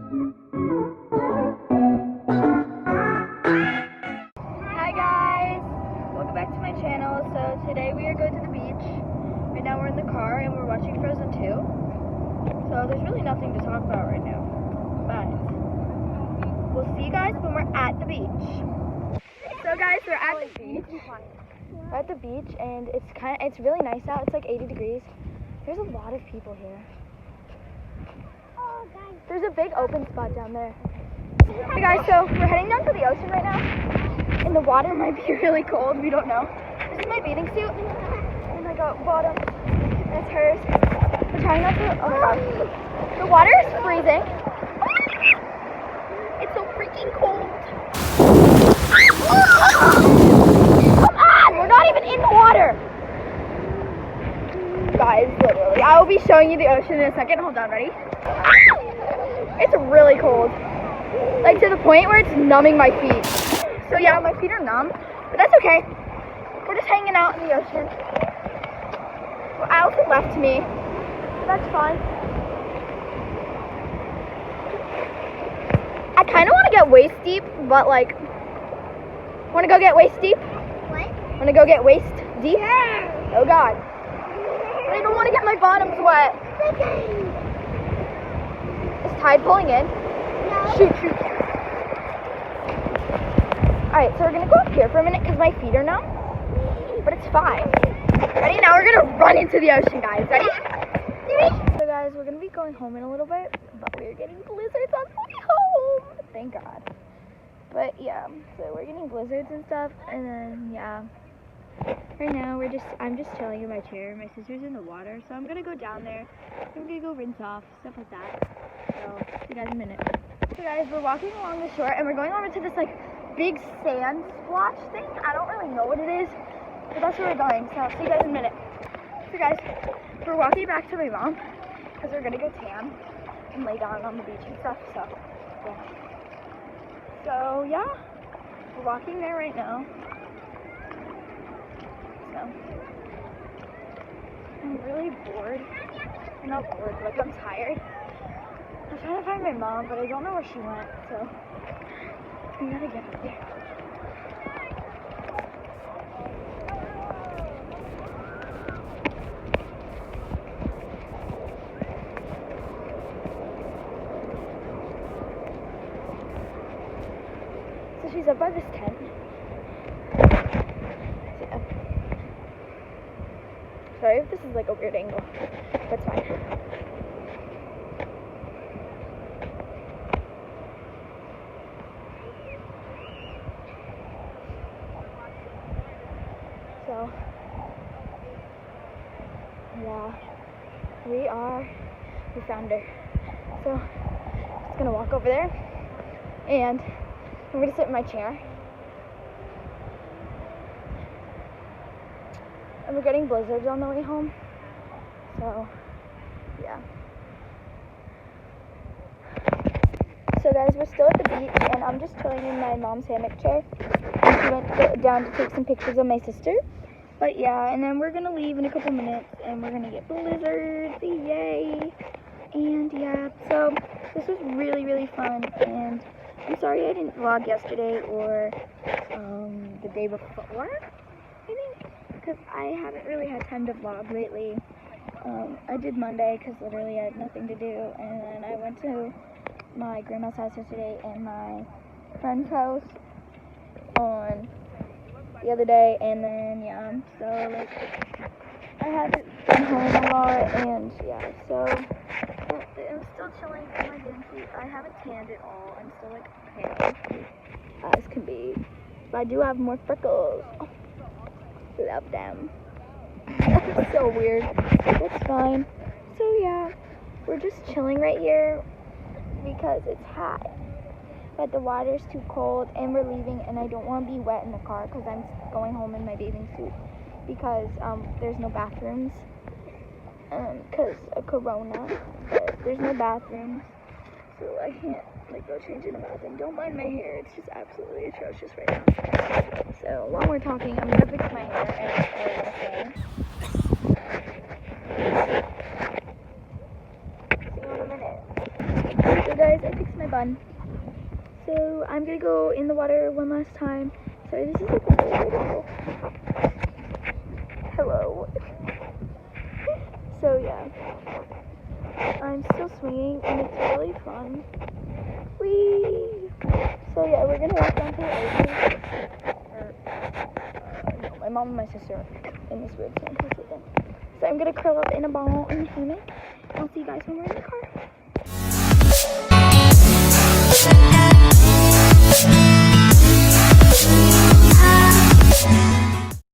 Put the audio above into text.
Hi guys! Welcome back to my channel. So today we are going to the beach. Right now we're in the car and we're watching Frozen 2. So there's really nothing to talk about right now. But we'll see you guys when we're at the beach. So guys, we're at the beach. We're at the beach and it's really nice out. It's like 80 degrees. There's a lot of people here. There's a big open spot down there. Hey guys, so we're heading down to the ocean right now. And the water might be really cold, we don't know. This is my bathing suit. And I got bottom. That's hers. I'm trying not to, oh my gosh. The water is freezing. It's so freaking cold. Come on, we're not even in the water. Guys, literally. I will be showing you the ocean in a second. Hold on, ready? It's really cold. Like to the point where it's numbing my feet. So yeah, my feet are numb, but that's okay. We're just hanging out in the ocean. Well, Allison left me, but that's fine. I kind of want to get waist deep, but like, want to go get waist deep? What? Want to go get waist deep? Yeah. Oh God. But I don't want to get my bottoms wet. Is Tide pulling in? No. Shoot. Alright, so we're going to go up here for a minute because my feet are numb. But it's fine. Ready? Now we're going to run into the ocean, guys. Ready? So guys, we're going to be going home in a little bit. But we're getting blizzards on the way home. Thank God. But yeah, so we're getting blizzards and stuff. And then, yeah. Right now, I'm just chilling in my chair. My sister's in the water. So I'm going to go down there. I'm going to go rinse off. Stuff like that. So, see you guys in a minute. So guys, we're walking along the shore. And we're going over to this, like, big sand splotch thing. I don't really know what it is, but that's where we're going. So see you guys in a minute. So guys, we're walking back to my mom because we're gonna go tan and lay down on the beach and stuff. So yeah, we're walking there right now. So I'm really bored. I'm not bored, like I'm tired. I'm trying to find my mom, but I don't know where she went. So we gotta get up there. So she's up by this tent. Yeah. Sorry if this is like a weird angle. That's fine. So, yeah, we found her. So, I'm just gonna walk over there, and I'm gonna sit in my chair. And we're getting blizzards on the way home. So, yeah. So guys, we're still at the beach, and I'm just chilling in my mom's hammock chair. And she went down to take some pictures of my sister. But yeah, and then we're gonna leave in a couple minutes, and we're gonna get blizzards, yay! And yeah, so this was really, really fun, and I'm sorry I didn't vlog yesterday or the day before, I think, because I haven't really had time to vlog lately. I did Monday because literally I had nothing to do, and then I went to my grandma's house yesterday and my friend's house on the other day, and then yeah, so like I haven't been home a lot, and yeah, so I'm still chilling in my bathing suit. I haven't tanned at all. I'm still like pale as can be, but I do have more freckles. Oh, love them. That's so weird. That's fine. So yeah, we're just chilling right here because it's hot. But the water's too cold, and we're leaving, and I don't want to be wet in the car because I'm going home in my bathing suit because there's no bathrooms because of Corona. But there's no bathrooms, so I can't like go change in the bathroom. Don't mind my hair; it's just absolutely atrocious right now. So while we're talking, I'm gonna fix my hair and see you in a minute. So guys, guys, I fixed my bun. So I'm gonna go in the water one last time. Sorry, this is like a really way to go. Hello. So yeah, I'm still swinging and it's really fun. Whee! So yeah, we're gonna walk down to the ocean. No, my mom and my sister are in this weird sandcastle thing. So I'm gonna curl up in a ball in the hammock. I'll see you guys when we're in the car.